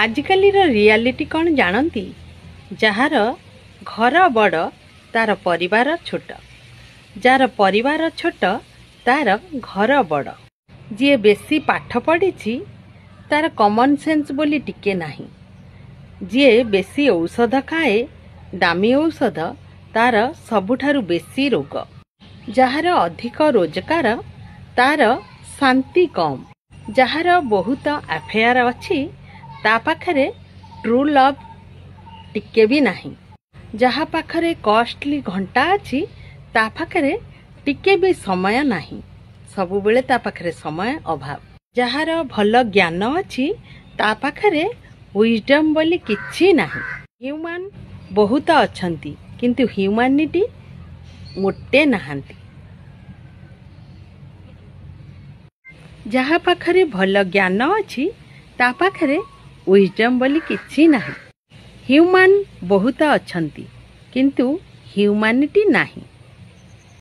आजिकल reality कौन जानती jar घर बड़ तार परिवार छोट जार परिवार छोट तार घर बड़ जी बेसी पाठ पढ़ी तार कॉमन सेंस बोली टिके नाही जी बेसी औषध खाए दामी औषध तार सबुठारु बेसी रोग जार अधिक रोजगार तार शांति कम जार बहुत अफेयर अच्छी ता पाखरे ट्रू लव टिके भी नहीं जहा पाखरे कॉस्टली घंटा अच्छी ता पाखरे टिके भी समय नहीं सबु बेले ता पाखरे समय अभाव जार भल ज्ञान अच्छी ता पाखरे विजडम बोली किछि नहीं ह्यूमन बहुत अछंती किंतु ह्यूमैनिटी मोटे नहांती जहा पाखरे भल ज्ञान अच्छी ता पाखरे विजडम बोली किछि नहीं ह्यूमन बहुत अछंती किंतु ह्यूमैनिटी नहीं।